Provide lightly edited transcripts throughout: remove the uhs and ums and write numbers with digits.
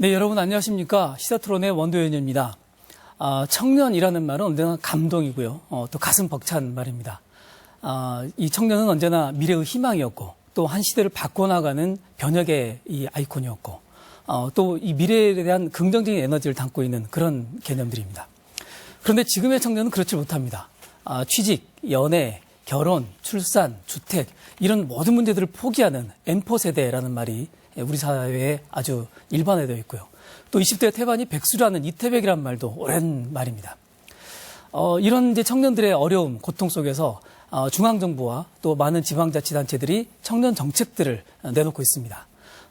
네, 여러분 안녕하십니까. 시사토론의 원도현입니다. 청년이라는 말은 언제나 감동이고요. 또 가슴 벅찬 말입니다. 이 청년은 언제나 미래의 희망이었고 또 한 시대를 바꿔나가는 변혁의 이 아이콘이었고 또 이 미래에 대한 긍정적인 에너지를 담고 있는 그런 개념들입니다. 그런데 지금의 청년은 그렇지 못합니다. 취직, 연애, 결혼, 출산, 주택 이런 모든 문제들을 포기하는 M4 세대라는 말이 우리 사회에 아주 일반화되어 있고요. 또 20대 태반이 백수라는 이태백이라는 말도 오랜 말입니다. 이런 이제 청년들의 어려움, 고통 속에서 중앙정부와 또 많은 지방자치단체들이 청년 정책들을 내놓고 있습니다.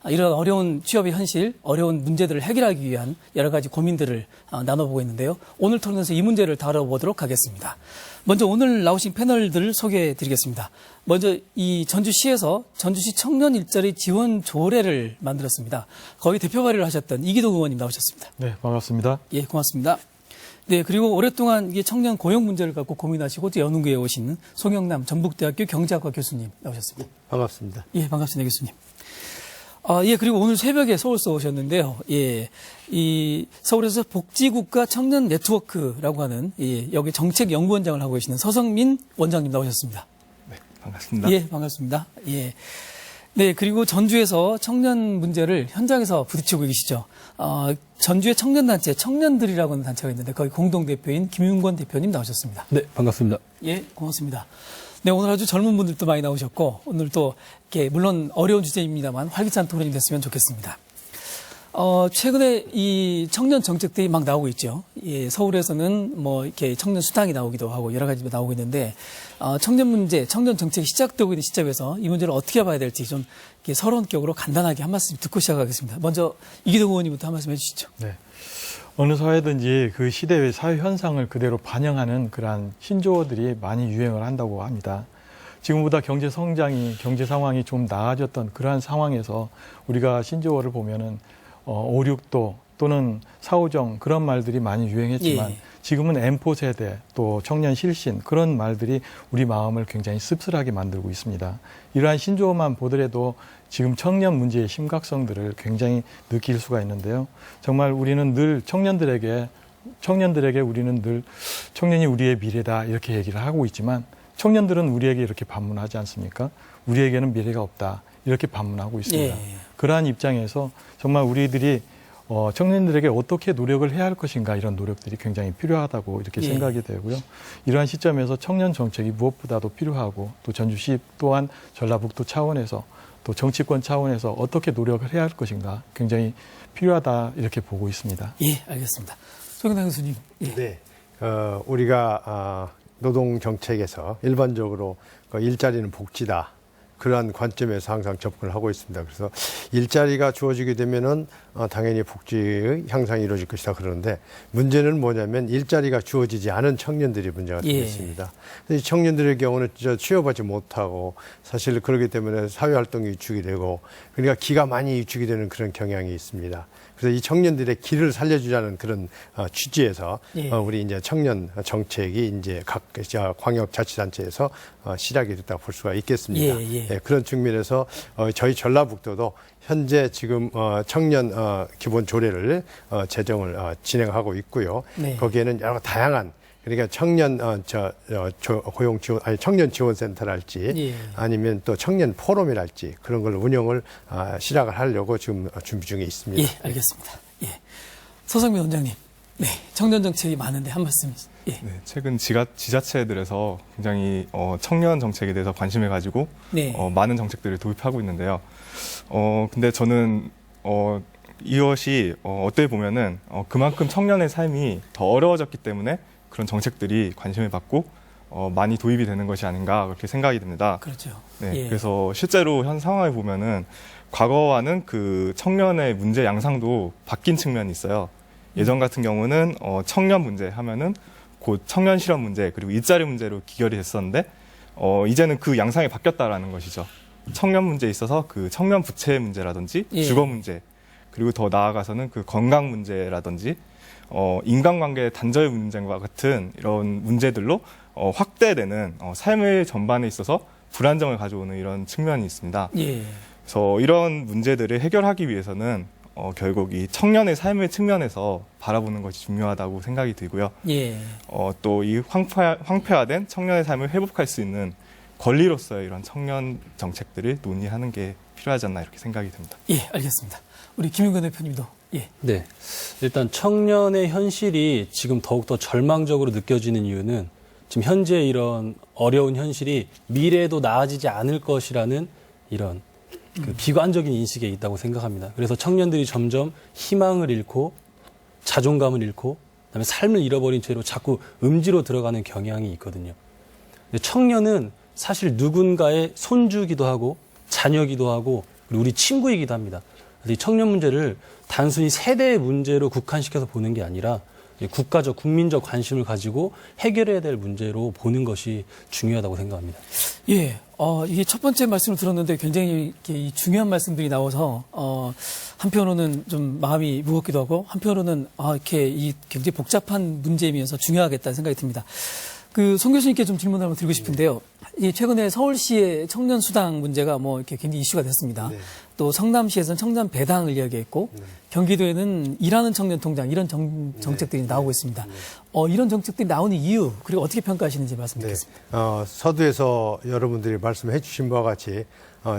이런 어려운 취업의 현실, 어려운 문제들을 해결하기 위한 여러 가지 고민들을 나눠보고 있는데요. 오늘 토론에서 이 문제를 다뤄보도록 하겠습니다. 먼저 오늘 나오신 패널들을 소개해 드리겠습니다. 먼저 이 전주시에서 전주시 청년 일자리 지원 조례를 만들었습니다. 거기 대표 발의를 하셨던 이기동 의원님 나오셨습니다. 네, 반갑습니다. 예, 고맙습니다. 네, 그리고 오랫동안 이게 청년 고용 문제를 갖고 고민하시고 또 연구에 오신 송영남 전북대학교 경제학과 교수님 나오셨습니다. 반갑습니다. 예, 반갑습니다, 교수님. 예, 그리고 오늘 새벽에 서울서 오셨는데요. 예, 이 서울에서 복지국가 청년 네트워크라고 하는 여기 정책연구원장을 하고 계시는 서성민 원장님 나오셨습니다. 네, 반갑습니다. 예, 반갑습니다. 예. 네, 그리고 전주에서 청년 문제를 현장에서 부딪히고 계시죠. 전주의 청년단체, 청년들이라고 하는 단체가 있는데 거기 공동대표인 김윤권 대표님 나오셨습니다. 네, 반갑습니다. 예, 고맙습니다. 네, 오늘 아주 젊은 분들도 많이 나오셨고, 오늘 또, 이렇게, 물론 어려운 주제입니다만 활기찬 토론이 됐으면 좋겠습니다. 최근에 이 청년 정책들이 막 나오고 있죠. 예, 서울에서는 뭐, 이렇게 청년 수당이 나오기도 하고 여러 가지 나오고 있는데, 청년 문제, 청년 정책이 시작되고 있는 시점에서 이 문제를 어떻게 봐야 될지 좀 이렇게 서론격으로 간단하게 한 말씀 듣고 시작하겠습니다. 먼저 이기동 의원님부터 한 말씀 해주시죠. 네. 어느 사회든지 그 시대의 사회 현상을 그대로 반영하는 그러한 신조어들이 많이 유행을 한다고 합니다. 지금보다 경제 성장이, 경제 상황이 좀 나아졌던 그러한 상황에서 우리가 신조어를 보면은 5, 6도 또는 4, 5정 그런 말들이 많이 유행했지만 지금은 M4 세대 또 청년 실신 그런 말들이 우리 마음을 굉장히 씁쓸하게 만들고 있습니다. 이러한 신조어만 보더라도 지금 청년 문제의 심각성들을 굉장히 느낄 수가 있는데요. 정말 우리는 늘 청년들에게 우리는 늘 청년이 우리의 미래다 이렇게 얘기를 하고 있지만 청년들은 우리에게 이렇게 반문하지 않습니까? 우리에게는 미래가 없다 이렇게 반문하고 있습니다. 그러한 입장에서 정말 우리들이 청년들에게 어떻게 노력을 해야 할 것인가 이런 노력들이 굉장히 필요하다고 이렇게 생각이 되고요. 이러한 시점에서 청년 정책이 무엇보다도 필요하고 또 전주시 또한 전라북도 차원에서 또 정치권 차원에서 어떻게 노력을 해야 할 것인가 굉장히 필요하다 이렇게 보고 있습니다. 예, 알겠습니다. 송영남 교수님. 예. 네, 우리가 노동 정책에서 일반적으로 일자리는 복지다. 그러한 관점에서 항상 접근을 하고 있습니다. 그래서 일자리가 주어지게 되면은 당연히 복지의 향상이 이루어질 것이다 그러는데 문제는 뭐냐면 일자리가 주어지지 않은 청년들이 문제가 되겠습니다. 이 청년들의 경우는 취업하지 못하고 사실 그러기 때문에 사회활동이 위축이 되고 그러니까 기가 많이 위축이 되는 그런 경향이 있습니다. 그래서 이 청년들의 길을 살려주자는 그런 취지에서 우리 이제 청년 정책이 이제 각 광역자치단체에서 시작이 됐다고 볼 수가 있겠습니다. 네, 그런 측면에서 저희 전라북도도 현재 지금 청년 기본 조례를 제정을 진행하고 있고요. 거기에는 여러 다양한 그러니까 청년 고용 지원 아니 청년 지원센터랄지 아니면 또 청년 포럼이랄지 그런 걸 운영을 시작을 하려고 지금 준비 중에 있습니다. 예, 알겠습니다. 예, 서성민 원장님, 네, 청년 정책이 많은데 한 말씀. 예. 네, 최근 지자체들에서 굉장히 청년 정책에 대해서 관심을 가지고 많은 정책들을 도입하고 있는데요. 근데 저는 이것이 어떻게 보면은 그만큼 청년의 삶이 더 어려워졌기 때문에 그런 정책들이 관심을 받고 많이 도입이 되는 것이 아닌가 그렇게 생각이 듭니다. 그렇죠. 네, 그래서 실제로 현 상황을 보면은 과거와는 그 청년의 문제 양상도 바뀐 측면이 있어요. 예전 같은 경우는 청년 문제 하면은 곧 청년 실업 문제 그리고 일자리 문제로 귀결이 됐었는데 이제는 그 양상이 바뀌었다라는 것이죠. 청년 문제에 있어서 그 청년 부채 문제라든지 주거 문제 그리고 더 나아가서는 그 건강 문제라든지 인간관계 단절 문제와 같은 이런 문제들로 확대되는 삶의 전반에 있어서 불안정을 가져오는 이런 측면이 있습니다. 그래서 이런 문제들을 해결하기 위해서는 결국 이 청년의 삶의 측면에서 바라보는 것이 중요하다고 생각이 들고요. 예. 또 이 황폐화된 청년의 삶을 회복할 수 있는 권리로서의 이런 청년 정책들을 논의하는 게 필요하지 않나 이렇게 생각이 듭니다. 예, 알겠습니다. 우리 김윤건 대표님도 예. 네. 일단 청년의 현실이 지금 더욱더 절망적으로 느껴지는 이유는 지금 현재 이런 어려운 현실이 미래에도 나아지지 않을 것이라는 이런 그 비관적인 인식에 있다고 생각합니다. 그래서 청년들이 점점 희망을 잃고 자존감을 잃고 그다음에 삶을 잃어버린 채로 자꾸 음지로 들어가는 경향이 있거든요. 근데 청년은 사실 누군가의 손주기도 하고 자녀기도 하고 그리고 우리 친구이기도 합니다. 그래서 이 청년 문제를 단순히 세대의 문제로 국한시켜서 보는 게 아니라 국가적, 국민적 관심을 가지고 해결해야 될 문제로 보는 것이 중요하다고 생각합니다. 예, 이게 첫 번째 말씀을 들었는데 굉장히 이렇게 중요한 말씀들이 나와서, 한편으로는 좀 마음이 무겁기도 하고, 한편으로는, 이렇게 이 굉장히 복잡한 문제이면서 중요하겠다는 생각이 듭니다. 송 교수님께 좀 질문을 한번 드리고 싶은데요. 최근에 서울시의 청년수당 문제가 이렇게 굉장히 이슈가 됐습니다. 네. 또 성남시에서는 청년 배당을 이야기했고, 경기도에는 일하는 청년 통장, 이런 정책들이 나오고 있습니다. 이런 정책들이 나오는 이유, 그리고 어떻게 평가하시는지 말씀 드리겠습니다. 서두에서 여러분들이 말씀해 주신 바와 같이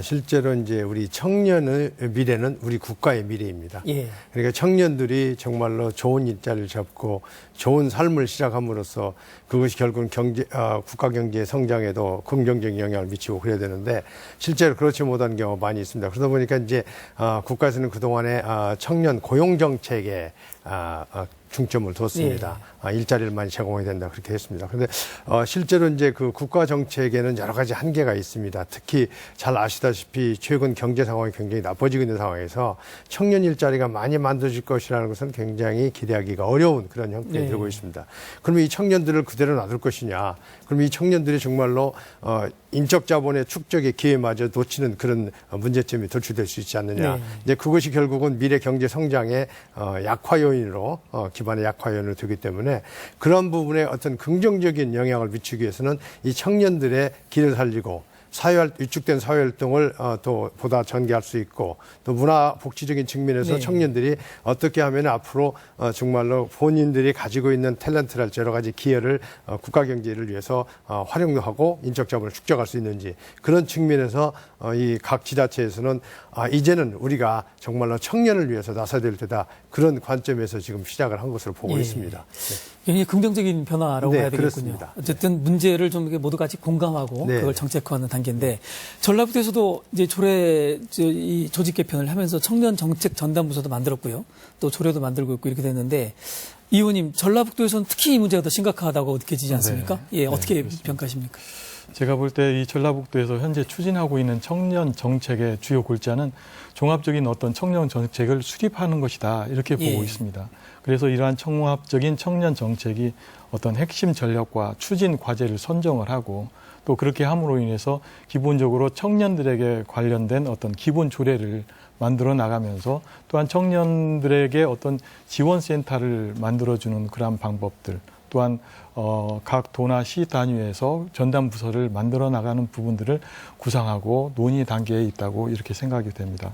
실제로 이제 우리 청년의 미래는 우리 국가의 미래입니다. 예. 그러니까 청년들이 정말로 좋은 일자리를 잡고 좋은 삶을 시작함으로써 그것이 결국은 국가 경제 성장에도 긍정적인 영향을 미치고 그래야 되는데 실제로 그렇지 못한 경우가 많이 있습니다. 그러다 보니까 이제 국가에서는 그동안에 청년 고용 정책에 중점을 뒀습니다. 일자리를 많이 제공해야 된다 그렇게 했습니다. 그런데 실제로 이제 그 국가 정책에는 여러 가지 한계가 있습니다. 특히 잘 아시다시피 최근 경제 상황이 굉장히 나빠지고 있는 상황에서 청년 일자리가 많이 만들어질 것이라는 것은 굉장히 기대하기가 어려운 그런 형태에 들고 있습니다. 그러면 이 청년들을 그대로 놔둘 것이냐? 그럼 이 청년들이 정말로 인적 자본의 축적의 기회마저 놓치는 그런 문제점이 도출될 수 있지 않느냐? 이제 그것이 결국은 미래 경제 성장의 약화 요인으로 기반의 약화 요인을 두기 때문에 그런 부분에 어떤 긍정적인 영향을 미치기 위해서는 이 청년들의 길을 살리고 위축된 사회활동을 또 보다 전개할 수 있고 또 문화 복지적인 측면에서 청년들이 어떻게 하면 앞으로 정말로 본인들이 가지고 있는 탤런트랄지 여러 가지 기회를 국가 경제를 위해서 활용하고 인적 자본을 축적할 수 있는지 그런 측면에서 이 각 지자체에서는 이제는 우리가 정말로 청년을 위해서 나서야 될 때다 그런 관점에서 지금 시작을 한 것으로 보고 있습니다. 굉장히 긍정적인 변화라고 봐야 되겠군요. 그렇습니다. 어쨌든 문제를 좀 모두 같이 공감하고 그걸 정책화하는 단계인데 전라북도에서도 이제 이 조직 개편을 하면서 청년 정책 전담부서도 만들었고요. 또 조례도 만들고 있고 이렇게 됐는데 이 의원님 전라북도에서는 특히 이 문제가 더 심각하다고 느껴지지 않습니까? 어떻게 평가하십니까? 제가 볼 때 이 전라북도에서 현재 추진하고 있는 청년 정책의 주요 골자는 종합적인 어떤 청년 정책을 수립하는 것이다 이렇게 보고 있습니다. 그래서 이러한 종합적인 청년 정책이 어떤 핵심 전략과 추진 과제를 선정을 하고 또 그렇게 함으로 인해서 기본적으로 청년들에게 관련된 어떤 기본 조례를 만들어 나가면서 또한 청년들에게 어떤 지원센터를 만들어주는 그러한 방법들 또한 각 도나 시 단위에서 전담 부서를 만들어 나가는 부분들을 구상하고 논의 단계에 있다고 이렇게 생각이 됩니다.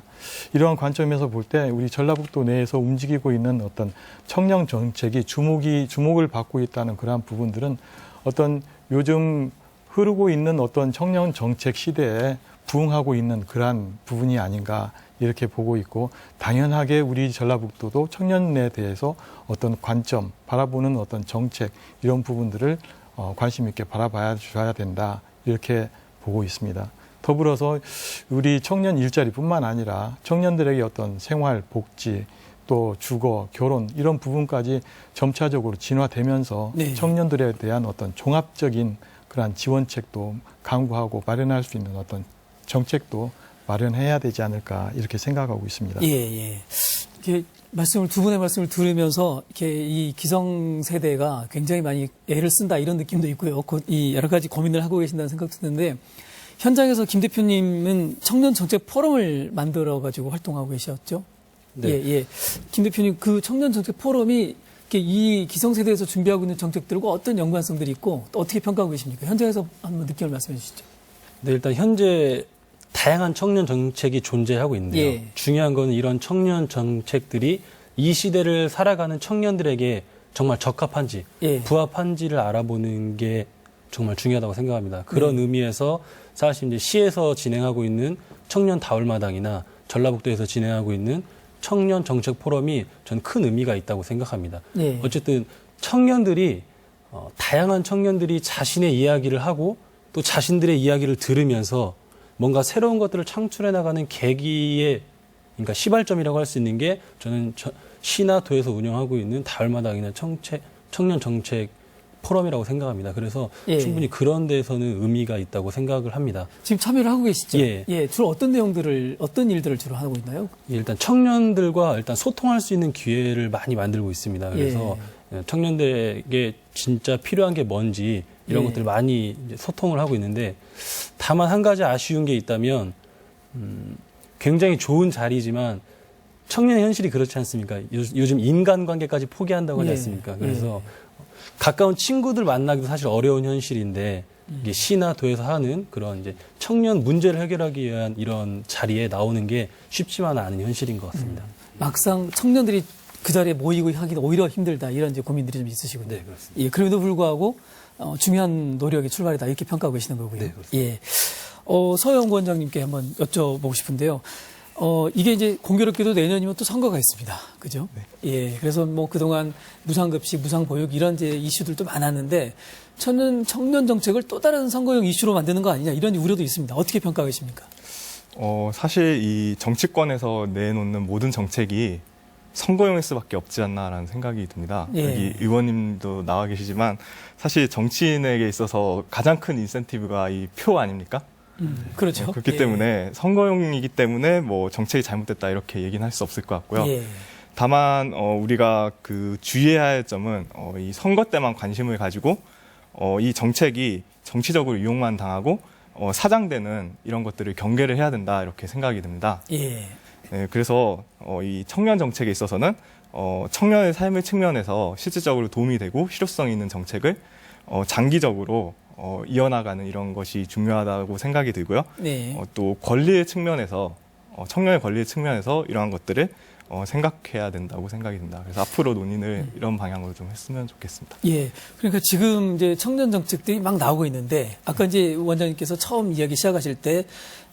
이러한 관점에서 볼 때 우리 전라북도 내에서 움직이고 있는 어떤 청년 정책이 주목을 받고 있다는 그러한 부분들은 어떤 요즘 흐르고 있는 어떤 청년 정책 시대에 부응하고 있는 그러한 부분이 아닌가 이렇게 보고 있고 당연하게 우리 전라북도도 청년에 대해서 어떤 관점, 바라보는 어떤 정책 이런 부분들을 관심 있게 바라봐야 줘야 된다 이렇게 보고 있습니다. 더불어서 우리 청년 일자리뿐만 아니라 청년들에게 어떤 생활, 복지, 또 주거, 결혼 이런 부분까지 점차적으로 진화되면서 청년들에 대한 어떤 종합적인 그러한 지원책도 강구하고 마련할 수 있는 어떤 정책도 마련해야 되지 않을까 이렇게 생각하고 있습니다. 이렇게 두 분의 말씀을 들으면서 이렇게 이 기성 세대가 굉장히 많이 애를 쓴다 이런 느낌도 있고요. 이 여러 가지 고민을 하고 계신다는 생각도 드는데 현장에서 김 대표님은 청년 정책 포럼을 만들어 가지고 활동하고 계셨죠? 네. 김 대표님 그 청년 정책 포럼이 이 기성세대에서 준비하고 있는 정책들과 어떤 연관성들이 있고 또 어떻게 평가하고 계십니까? 현장에서 한번 느낌을 말씀해 주시죠. 네, 일단 현재 다양한 청년 정책이 존재하고 있는데요. 예. 중요한 거는 이런 청년 정책들이 이 시대를 살아가는 청년들에게 정말 적합한지, 예. 부합한지를 알아보는 게 정말 중요하다고 생각합니다. 그런 의미에서 사실 이제 시에서 진행하고 있는 청년 다울마당이나 전라북도에서 진행하고 있는 청년 정책 포럼이 전 큰 의미가 있다고 생각합니다. 예. 어쨌든 청년들이 다양한 청년들이 자신의 이야기를 하고 또 자신들의 이야기를 들으면서 뭔가 새로운 것들을 창출해 나가는 계기의 그러니까 시발점이라고 할 수 있는 게 저는 시나 도에서 운영하고 있는 다울마당이나 청년 정책 포럼이라고 생각합니다. 그래서 예. 충분히 그런 데서는 의미가 있다고 생각을 합니다. 지금 참여를 하고 계시죠? 예. 주로 어떤 일들을 주로 하고 있나요? 일단 청년들과 일단 소통할 수 있는 기회를 많이 만들고 있습니다. 그래서 청년들에게 진짜 필요한 게 뭔지 이런 것들 많이 이제 소통을 하고 있는데 다만 한 가지 아쉬운 게 있다면 굉장히 좋은 자리지만 청년의 현실이 그렇지 않습니까? 요즘 인간관계까지 포기한다고 하지 않습니까? 그래서 가까운 친구들 만나기도 사실 어려운 현실인데 이게 시나 도에서 하는 그런 이제 청년 문제를 해결하기 위한 이런 자리에 나오는 게 쉽지만은 않은 현실인 것 같습니다. 막상 청년들이 그 자리에 모이고 하기는 오히려 힘들다 이런 이제 고민들이 좀 있으시군요. 네, 그렇습니다. 예, 그럼에도 불구하고 중요한 노력의 출발이다 이렇게 평가하고 계시는 거고요. 네, 그렇습니다. 예, 서영 원장님께 한번 여쭤보고 싶은데요. 이게 이제 공교롭게도 내년이면 또 선거가 있습니다. 그죠? 네. 예, 그래서 뭐 그동안 무상급식, 무상보육 이런 이제 이슈들도 많았는데 청년 정책을 또 다른 선거용 이슈로 만드는 거 아니냐 이런 우려도 있습니다. 어떻게 평가하십니까? 사실 이 정치권에서 내놓는 모든 정책이 선거용일 수밖에 없지 않나라는 생각이 듭니다. 예. 여기 의원님도 나와 계시지만 사실 정치인에게 있어서 가장 큰 인센티브가 이 표 아닙니까? 그렇죠. 그렇기 예. 때문에 선거용이기 때문에 뭐 정책이 잘못됐다 이렇게 얘기는 할 수 없을 것 같고요. 예. 다만 우리가 그 주의해야 할 점은 이 선거 때만 관심을 가지고 이 정책이 정치적으로 이용만 당하고 사장되는 이런 것들을 경계를 해야 된다 이렇게 생각이 듭니다. 예. 네, 그래서 이 청년 정책에 있어서는 청년의 삶의 측면에서 실질적으로 도움이 되고 실효성 있는 정책을 장기적으로 이어나가는 이런 것이 중요하다고 생각이 들고요. 네. 또 권리의 측면에서 청년의 권리의 측면에서 이러한 것들을 생각해야 된다고 생각이 듭니다. 그래서 앞으로 논의를 이런 방향으로 좀 했으면 좋겠습니다. 예. 그러니까 지금 이제 청년 정책들이 막 나오고 있는데 아까 이제 원장님께서 처음 이야기 시작하실 때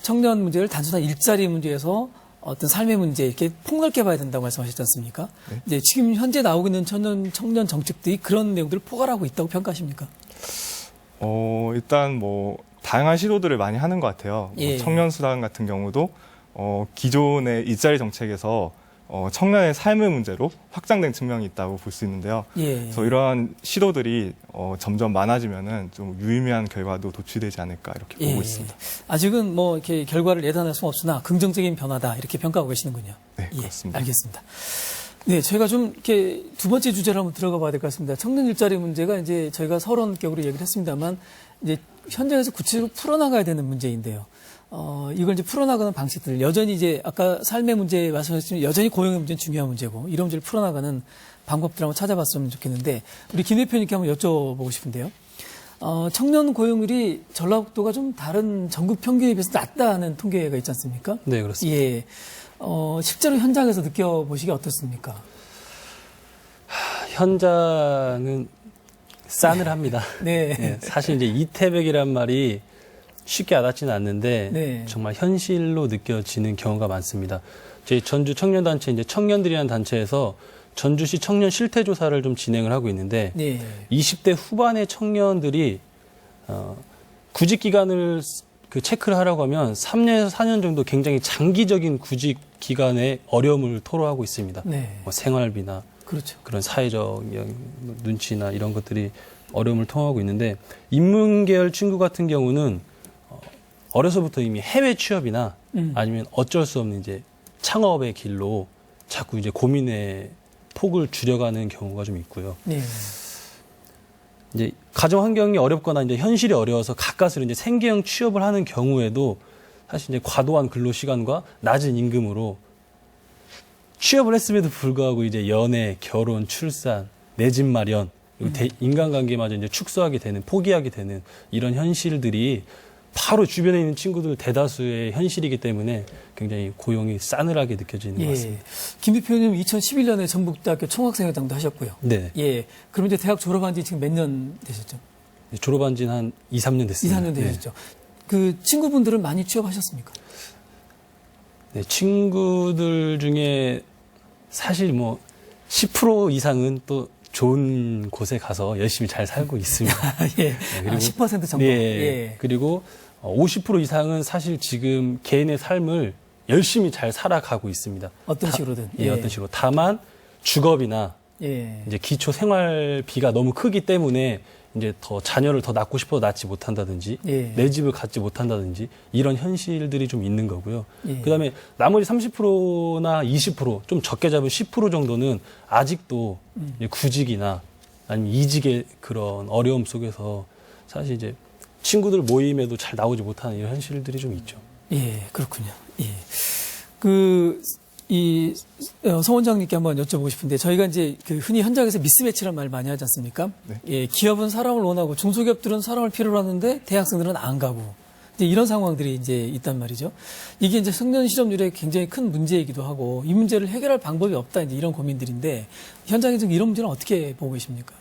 청년 문제를 단순한 일자리 문제에서 어떤 삶의 문제 이렇게 폭넓게 봐야 된다고 말씀하셨지 않습니까? 네. 이제 지금 현재 나오고 있는 청년 정책들이 그런 내용들을 포괄하고 있다고 평가하십니까? 일단 뭐 다양한 시도들을 많이 하는 것 같아요. 예. 청년 수당 같은 경우도 기존의 일자리 정책에서 청년의 삶의 문제로 확장된 측면이 있다고 볼 수 있는데요. 예. 그래서 이러한 시도들이 점점 많아지면은 좀 유의미한 결과도 도출되지 않을까 이렇게 보고 있습니다. 아직은 뭐 이렇게 결과를 예단할 수는 없으나 긍정적인 변화다 이렇게 평가하고 계시는군요. 네, 예, 그렇습니다. 알겠습니다. 네, 저희가 좀 이렇게 두 번째 주제로 한번 들어가 봐야 될 것 같습니다. 청년 일자리 문제가 이제 저희가 서론격으로 얘기를 했습니다만 이제 현장에서 구체적으로 풀어나가야 되는 문제인데요. 이걸 이제 풀어나가는 방식들, 여전히 이제 아까 삶의 문제 말씀하셨지만 여전히 고용의 문제는 중요한 문제고 이런 문제를 풀어나가는 방법들 한번 찾아봤으면 좋겠는데 우리 김 대표님께 한번 여쭤보고 싶은데요. 청년 고용률이 전라북도가 좀 다른 전국 평균에 비해서 낮다는 통계가 있지 않습니까? 네, 그렇습니다. 예. 실제로 현장에서 느껴보시기 어떻습니까? 현장은 싸늘합니다. 네. 네, 사실 이제 이태백이란 말이 쉽게 와닿지는 않는데 네. 정말 현실로 느껴지는 경우가 많습니다. 저희 전주 청년단체 이제 청년들이라는 단체에서 전주시 청년 실태 조사를 좀 진행을 하고 있는데 네. 20대 후반의 청년들이 구직 기간을 체크를 하라고 하면 3년에서 4년 정도 굉장히 장기적인 구직 기간에 어려움을 토로하고 있습니다. 네. 뭐 생활비나 그렇죠. 그런 사회적 눈치나 이런 것들이 어려움을 통하고 있는데 인문계열 친구 같은 경우는 어려서부터 이미 해외 취업이나 아니면 어쩔 수 없는 이제 창업의 길로 자꾸 이제 고민의 폭을 줄여가는 경우가 좀 있고요. 네. 이제 가정 환경이 어렵거나 이제 현실이 어려워서 가까스로 이제 생계형 취업을 하는 경우에도 사실 이제 과도한 근로 시간과 낮은 임금으로 취업을 했음에도 불구하고 이제 연애, 결혼, 출산, 내 집 마련, 그리고 인간관계마저 이제 축소하게 되는, 포기하게 되는 이런 현실들이 바로 주변에 있는 친구들 대다수의 현실이기 때문에 굉장히 고용이 싸늘하게 느껴지는 것 같습니다. 김 대표님 2011년에 전북대학교 총학생회장도 하셨고요. 네. 예. 그럼 이제 대학 졸업한 지 지금 몇 년 되셨죠? 졸업한 지는 한 2, 3년 2, 됐습니다. 3년 되셨죠. 그 친구분들은 많이 취업하셨습니까? 네, 친구들 중에 사실 뭐 10% 이상은 또 좋은 곳에 가서 열심히 잘 살고 있습니다. 예. 네, 그리고 10% 정도. 네, 예. 그리고 50% 이상은 사실 지금 개인의 삶을 열심히 잘 살아가고 있습니다. 어떤 식으로든. 예, 어떤 식으로. 다만 주거비나 예. 이제 기초 생활비가 너무 크기 때문에 이제 더 자녀를 더 낳고 싶어도 낳지 못한다든지 예. 내 집을 갖지 못한다든지 이런 현실들이 좀 있는 거고요. 예. 그다음에 나머지 30%나 20%좀 적게 잡은 10% 정도는 아직도 이제 구직이나 아니면 이직의 그런 어려움 속에서 사실 이제 친구들 모임에도 잘 나오지 못하는 이런 현실들이 좀 있죠. 예, 그렇군요. 예. 성 원장님께 한번 여쭤보고 싶은데, 저희가 이제 그 흔히 현장에서 미스매치라는 말 많이 하지 않습니까? 네. 예, 기업은 사람을 원하고 중소기업들은 사람을 필요로 하는데 대학생들은 안 가고, 이제 이런 상황들이 이제 있단 말이죠. 이게 이제 청년 실업률의 굉장히 큰 문제이기도 하고, 이 문제를 해결할 방법이 없다, 이제 이런 고민들인데, 현장에 지금 이런 문제는 어떻게 보고 계십니까?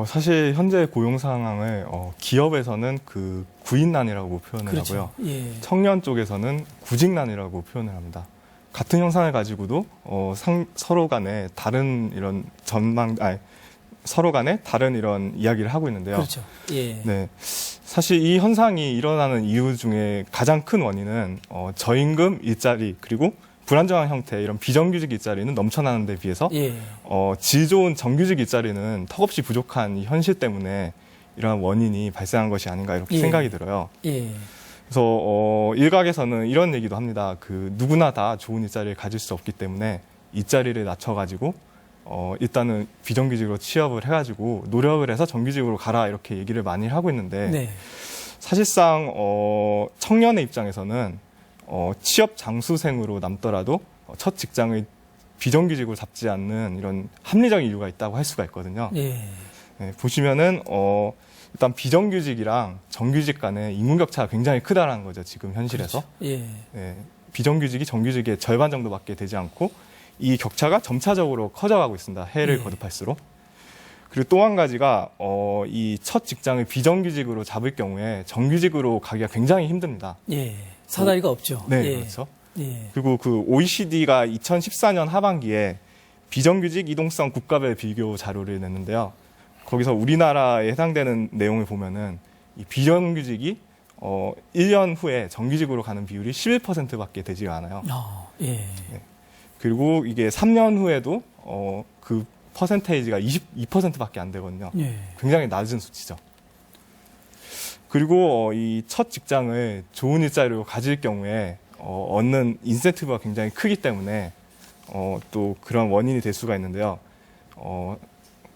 사실 현재 고용 상황을 기업에서는 그 구인난이라고 표현을 하고요. 예. 청년 쪽에서는 구직난이라고 표현을 합니다. 같은 형상을 가지고도 서로 간에 다른 이런 서로 간에 다른 이런 이야기를 하고 있는데요. 그렇죠. 예. 네. 사실 이 현상이 일어나는 이유 중에 가장 큰 원인은 저임금 일자리 그리고 불안정한 형태 이런 비정규직 일자리는 넘쳐나는 데 비해서 예. 질 좋은 정규직 일자리는 턱없이 부족한 이 현실 때문에 이러한 원인이 발생한 것이 아닌가 이렇게 예. 생각이 들어요. 예. 그래서 일각에서는 이런 얘기도 합니다. 그 누구나 다 좋은 일자리를 가질 수 없기 때문에 일자리를 낮춰가지고 일단은 비정규직으로 취업을 해가지고 노력을 해서 정규직으로 가라 이렇게 얘기를 많이 하고 있는데 네. 사실상 청년의 입장에서는 취업 장수생으로 남더라도 첫 직장을 비정규직으로 잡지 않는 이런 합리적인 이유가 있다고 할 수가 있거든요. 예. 네, 보시면은 일단 비정규직이랑 정규직 간의 인구 격차가 굉장히 크다라는 거죠. 지금 현실에서. 예. 네, 비정규직이 정규직의 절반 정도밖에 되지 않고 이 격차가 점차적으로 커져가고 있습니다. 해를 예. 거듭할수록. 그리고 또 한 가지가 이 첫 직장을 비정규직으로 잡을 경우에 정규직으로 가기가 굉장히 힘듭니다. 예. 사다리가 없죠. 네, 예. 그렇죠. 예. 그리고 그 OECD가 2014년 하반기에 비정규직 이동성 국가별 비교 자료를 냈는데요. 거기서 우리나라에 해당되는 내용을 보면은 이 비정규직이 1년 후에 정규직으로 가는 비율이 11%밖에 되지가 않아요. 예. 그리고 이게 3년 후에도 그 퍼센테이지가 22%밖에 안 되거든요. 예. 굉장히 낮은 수치죠. 그리고 이 첫 직장을 좋은 일자리로 가질 경우에 얻는 인센티브가 굉장히 크기 때문에 또 그런 원인이 될 수가 있는데요.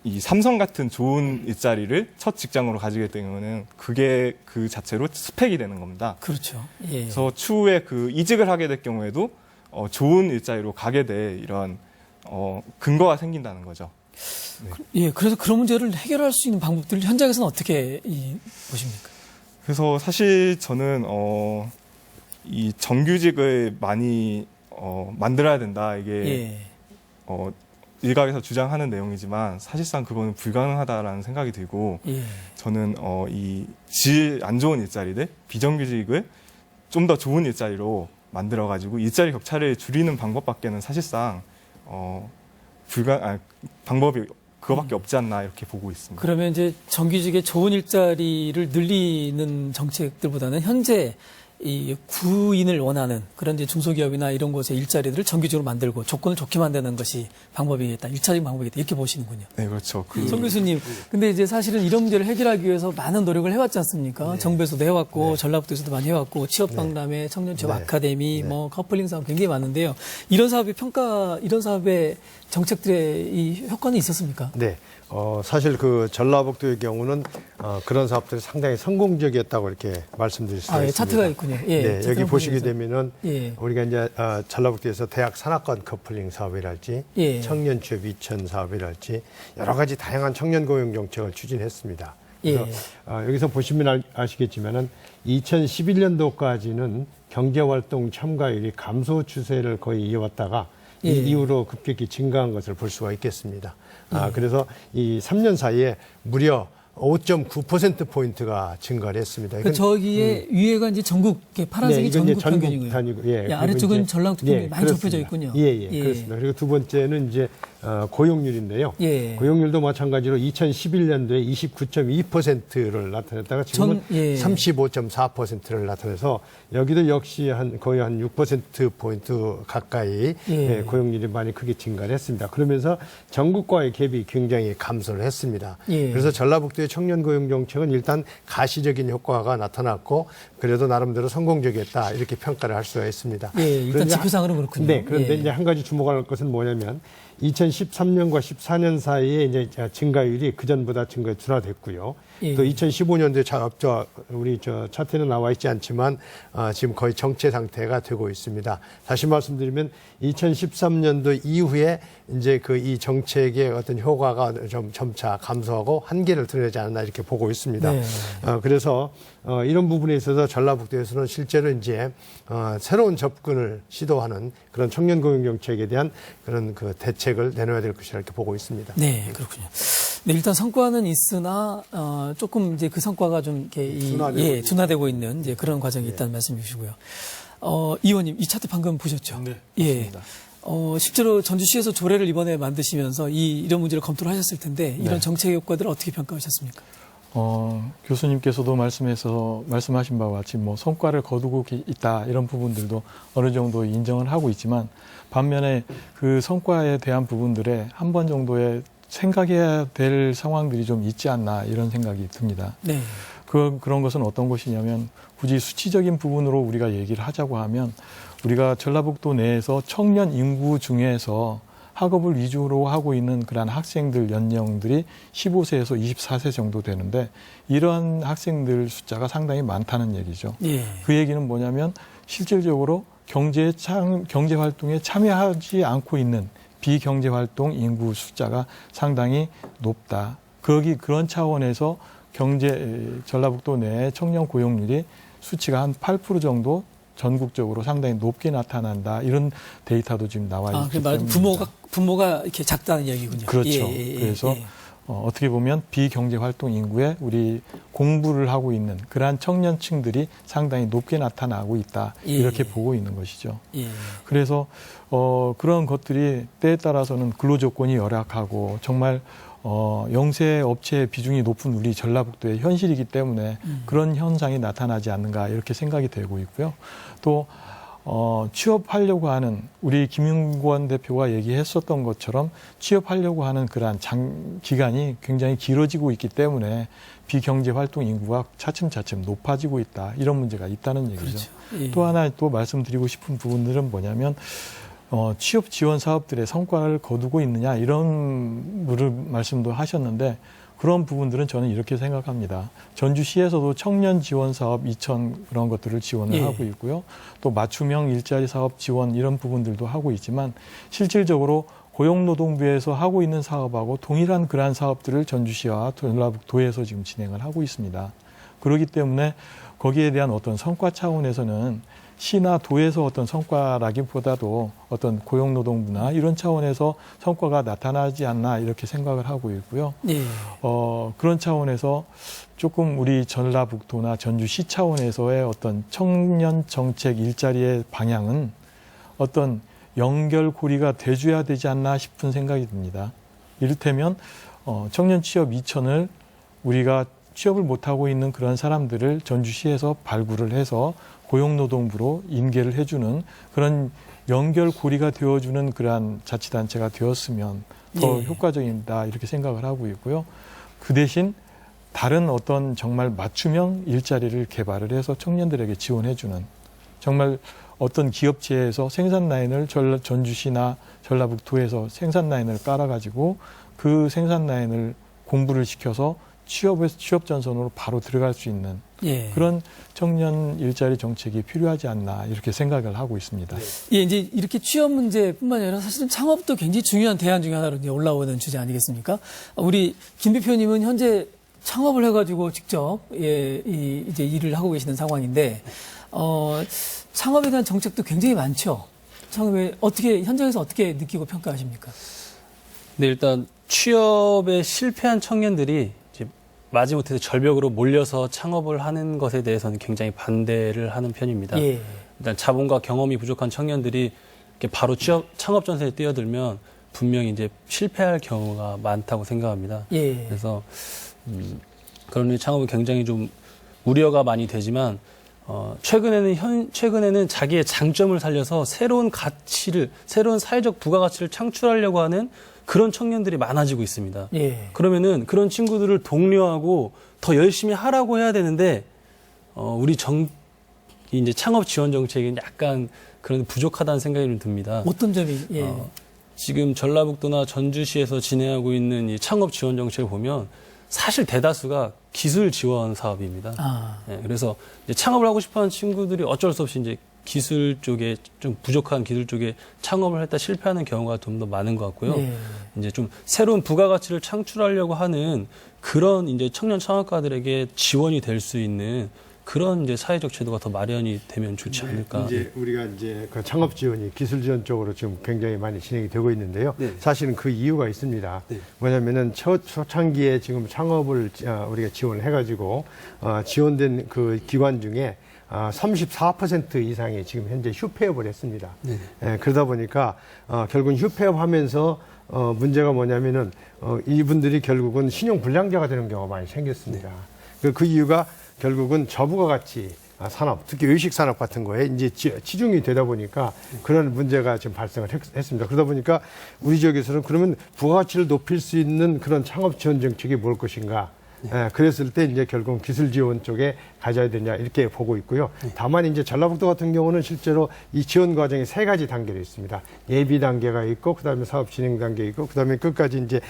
이 삼성 같은 좋은 일자리를 첫 직장으로 가지게 되면은 그게 그 자체로 스펙이 되는 겁니다. 그렇죠. 예. 그래서 추후에 그 이직을 하게 될 경우에도 좋은 일자리로 가게 될 이런 근거가 생긴다는 거죠. 예. 그래서 그런 문제를 해결할 수 있는 방법들을 현장에서는 어떻게 보십니까? 그래서 사실 저는 이 정규직을 많이 만들어야 된다. 이게 예. 일각에서 주장하는 내용이지만 사실상 그거는 불가능하다라는 생각이 들고 예. 저는 이 질 안 좋은 일자리들 비정규직을 좀 더 좋은 일자리로 만들어 가지고 일자리 격차를 줄이는 방법밖에는 사실상 방법이 그거밖에 없지 않나 이렇게 보고 있습니다. 그러면 이제 정규직의 좋은 일자리를 늘리는 정책들보다는 현재 이 구인을 원하는 그런 이제 중소기업이나 이런 곳의 일자리들을 정규직으로 만들고 조건을 좋게 만드는 것이 방법이겠다. 1차적인 방법이겠다. 이렇게 보시는군요. 네, 그렇죠. 송 교수님, 근데 이제 사실은 이런 문제를 해결하기 위해서 많은 노력을 해왔지 않습니까? 정부에서도 해왔고, 전라북도에서도 많이 해왔고, 취업박람회, 청년 취업 아카데미, 뭐 커플링 사업 굉장히 많은데요. 이런 사업의 이런 사업의 정책들의 이 효과는 있었습니까? 네. 사실 그 전라북도의 경우는 그런 사업들이 상당히 성공적이었다고 이렇게 말씀드릴 수가 예, 있습니다. 차트가 있군요. 예, 네, 여기 차트를 보시게 보면서. 되면은 예. 우리가 이제 전라북도에서 대학 산학관 커플링 사업이랄지 예. 청년 취업 2000 사업이랄지 여러 가지 다양한 청년 고용 정책을 추진했습니다. 그래서 예. 여기서 보시면 아시겠지만은 2011년도까지는 경제활동 참가율이 감소 추세를 거의 이어왔다가 예. 이 이후로 급격히 증가한 것을 볼 수가 있겠습니다. 그래서 이 3년 사이에 무려 5.9%포인트가 증가를 했습니다. 그 저기에 위에가 이제 전국, 이렇게 파란색이 이건 이제 전국 평균이고요. 단위고, 예, 예, 그리고 아래쪽은 이제- 전라북도 평균이 많이 그렇습니다. 좁혀져 있군요. 예, 그렇습니다. 그리고 두 번째는 이제 고용률인데요. 예. 고용률도 마찬가지로 2011년도에 29.2%를 나타냈다가 지금은 예. 35.4%를 나타내서 여기도 역시 거의 한 6%포인트 가까이 예. 고용률이 많이 크게 증가를 했습니다. 그러면서 전국과의 갭이 굉장히 감소를 했습니다. 예. 그래서 전라북도의 청년 고용 정책은 일단 가시적인 효과가 나타났고 그래도 나름대로 성공적이었다 이렇게 평가를 할 수가 있습니다. 예, 일단 그런데 지표상으로 그렇군요. 네, 그런데 예. 이제 한 가지 주목할 것은 뭐냐면 2013년과 14년 사이에 이제 증가율이 그 전보다 증가율이 둔화됐고요. 예. 또 2015년도에 우리 차트는 나와 있지 않지만 지금 거의 정체 상태가 되고 있습니다. 다시 말씀드리면 2013년도 이후에 이제 이 정책의 어떤 효과가 좀 점차 감소하고 한계를 드러내지 않았나 이렇게 보고 있습니다. 네. 그래서 이런 부분에 있어서 전라북도에서는 실제로 이제 새로운 접근을 시도하는 그런 청년 고용 정책에 대한 그런 그 대책을 내놓아야 될 것이라 이렇게 보고 있습니다. 네, 그렇군요. 네, 일단 성과는 있으나 조금 이제 그 성과가 좀 이렇게 둔화되고 있는 이제 그런 과정이 있다는 말씀이시고요. 이 의원님, 이 차트 방금 보셨죠? 네, 예. 맞습니다. 실제로 전주시에서 조례를 이번에 만드시면서 이런 문제를 검토를 하셨을 텐데 이런 네. 정책 효과들을 어떻게 평가하셨습니까? 교수님께서도 말씀하신 바와 같이 뭐 성과를 거두고 있다 이런 부분들도 어느 정도 인정을 하고 있지만 반면에 그 성과에 대한 부분들에 한 번 정도의 생각해야 될 상황들이 좀 있지 않나 이런 생각이 듭니다. 네. 그런 것은 어떤 것이냐면 굳이 수치적인 부분으로 우리가 얘기를 하자고 하면 우리가 전라북도 내에서 청년 인구 중에서 학업을 위주로 하고 있는 그러한 학생들 연령들이 15세에서 24세 정도 되는데 이런 학생들 숫자가 상당히 많다는 얘기죠. 예. 그 얘기는 뭐냐면 실질적으로 경제 활동에 참여하지 않고 있는 비경제 활동 인구 숫자가 상당히 높다. 그런 차원에서 전라북도 내의 청년 고용률이 수치가 한 8% 정도 전국적으로 상당히 높게 나타난다. 이런 데이터도 지금 나와 있기 때문에. 부모가 이렇게 작다는 이야기군요. 그렇죠. 그래서 어떻게 보면 비경제 활동 인구에 우리 공부를 하고 있는 그러한 청년층들이 상당히 높게 나타나고 있다. 이렇게 보고 있는 것이죠. 예. 그래서 그런 것들이 때에 따라서는 근로 조건이 열악하고 정말 영세 업체의 비중이 높은 우리 전라북도의 현실이기 때문에 그런 현상이 나타나지 않는가 이렇게 생각이 되고 있고요. 또 취업하려고 하는 우리 김윤권 대표가 얘기했었던 것처럼 취업하려고 하는 그러한 기간이 굉장히 길어지고 있기 때문에 비경제 활동 인구가 차츰차츰 높아지고 있다. 이런 문제가 있다는 얘기죠. 그렇죠. 예. 또 하나 또 말씀드리고 싶은 부분들은 뭐냐면 취업 지원 사업들의 성과를 거두고 있느냐 이런 말씀도 하셨는데 그런 부분들은 저는 이렇게 생각합니다. 전주시에서도 청년 지원 사업 2천 그런 것들을 지원을 하고 있고요. 또 맞춤형 일자리 사업 지원 이런 부분들도 하고 있지만 실질적으로 고용노동부에서 하고 있는 사업하고 동일한 그러한 사업들을 전주시와 전라북도에서 지금 진행을 하고 있습니다. 그렇기 때문에 거기에 대한 어떤 성과 차원에서는 시나 도에서 어떤 성과라기보다도 어떤 고용노동부나 이런 차원에서 성과가 나타나지 않나 이렇게 생각을 하고 있고요. 예. 그런 차원에서 조금 우리 전라북도나 전주시 차원에서의 어떤 청년 정책 일자리의 방향은 어떤 연결고리가 돼줘야 되지 않나 싶은 생각이 듭니다. 이를테면 청년 취업 2천을 우리가 취업을 못하고 있는 그런 사람들을 전주시에서 발굴을 해서 고용노동부로 인계를 해주는 그런 연결고리가 되어주는 그러한 자치단체가 되었으면 더 효과적이다 이렇게 생각을 하고 있고요. 그 대신 다른 어떤 정말 맞춤형 일자리를 개발을 해서 청년들에게 지원해주는 정말 어떤 기업체에서 생산 라인을 전주시나 전라북도에서 생산 라인을 깔아가지고 그 생산 라인을 공부를 시켜서 취업 전선으로 바로 들어갈 수 있는 그런 청년 일자리 정책이 필요하지 않나 이렇게 생각을 하고 있습니다. 예, 이제 이렇게 취업 문제뿐만 아니라 사실은 창업도 굉장히 중요한 대안 중에 하나로 이제 올라오는 주제 아니겠습니까? 우리 김 대표님은 현재 창업을 해가지고 직접 이제 일을 하고 계시는 상황인데 창업에 대한 정책도 굉장히 많죠. 창업에 현장에서 어떻게 느끼고 평가하십니까? 네, 일단 취업에 실패한 청년들이 이제 마지못해서 절벽으로 몰려서 창업을 하는 것에 대해서는 굉장히 반대를 하는 편입니다. 예. 일단 자본과 경험이 부족한 청년들이 이렇게 바로 창업 전선에 뛰어들면 분명히 이제 실패할 경우가 많다고 생각합니다. 예. 그래서 그런 창업은 굉장히 좀 우려가 많이 되지만 최근에는 자기의 장점을 살려서 새로운 사회적 부가가치를 창출하려고 하는 그런 청년들이 많아지고 있습니다. 예. 그러면은 그런 친구들을 독려하고 더 열심히 하라고 해야 되는데 우리 이제 창업 지원 정책은 약간 그런 부족하다는 생각이 좀 듭니다. 어떤 점이 지금 전라북도나 전주시에서 진행하고 있는 이 창업 지원 정책을 보면 사실 대다수가 기술 지원 사업입니다. 예, 그래서 이제 창업을 하고 싶어하는 친구들이 어쩔 수 없이 이제 기술 쪽에 좀 부족한 기술 쪽에 창업을 했다 실패하는 경우가 좀 더 많은 것 같고요. 네. 이제 좀 새로운 부가가치를 창출하려고 하는 그런 이제 청년 창업가들에게 지원이 될 수 있는 그런 이제 사회적 제도가 더 마련이 되면 좋지 않을까. 이제 우리가 이제 그 창업 지원이 기술 지원 쪽으로 지금 굉장히 많이 진행이 되고 있는데요. 네. 사실은 그 이유가 있습니다. 네. 뭐냐면은 초창기에 지금 창업을 우리가 지원을 해가지고 지원된 그 기관 중에 34% 이상이 지금 현재 휴폐업을 했습니다. 네. 그러다 보니까 결국은 휴폐업하면서 문제가 뭐냐면은 이분들이 결국은 신용 불량자가 되는 경우가 많이 생겼습니다. 그 이유가 결국은 저부가가치 산업, 특히 외식 산업 같은 거에 이제 치중이 되다 보니까 그런 문제가 지금 발생을 했습니다. 그러다 보니까 우리 지역에서는 그러면 부가가치를 높일 수 있는 그런 창업 지원 정책이 뭘 것인가? 그랬을 때 이제 결국 기술 지원 쪽에 가져야 되냐 이렇게 보고 있고요. 다만 이제 전라북도 같은 경우는 실제로 이 지원 과정이 3가지 단계로 있습니다. 예비 단계가 있고, 그다음에 사업 진행 단계 있고, 그다음에 끝까지 이제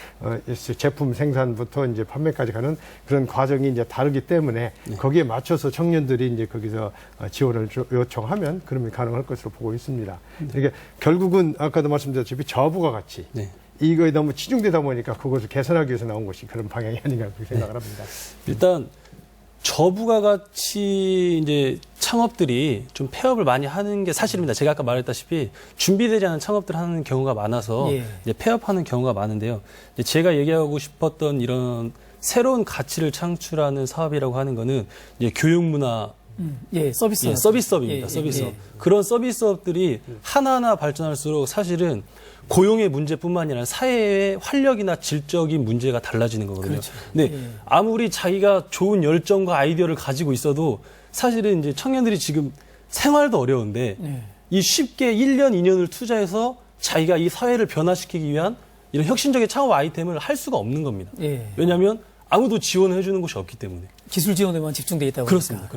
제품 생산부터 이제 판매까지 가는 그런 과정이 이제 다르기 때문에 거기에 맞춰서 청년들이 이제 거기서 지원을 요청하면 그러면 가능할 것으로 보고 있습니다. 그러니까 결국은 아까도 말씀드렸다시피 저부가 가치. 네. 이거에 너무 치중되다 보니까 그것을 개선하기 위해서 나온 것이 그런 방향이 아닌가 그렇게 생각을 합니다. 일단 저부가가치 이제 창업들이 좀 폐업을 많이 하는 게 사실입니다. 제가 아까 말했다시피 준비되지 않은 창업들 하는 경우가 많아서 이제 폐업하는 경우가 많은데요. 이제 제가 얘기하고 싶었던 이런 새로운 가치를 창출하는 사업이라고 하는 거는 이제 교육문화 서비스업입니다. 서비스업. 그런 서비스업들이 하나하나 발전할수록 사실은 고용의 문제뿐만 아니라 사회의 활력이나 질적인 문제가 달라지는 거거든요. 그렇죠. 근데 아무리 자기가 좋은 열정과 아이디어를 가지고 있어도 사실은 이제 청년들이 지금 생활도 어려운데 이 쉽게 1년, 2년을 투자해서 자기가 이 사회를 변화시키기 위한 이런 혁신적인 창업 아이템을 할 수가 없는 겁니다. 왜냐하면 아무도 지원을 해주는 곳이 없기 때문에. 기술 지원에만 집중되어 있다고 그렇습니다.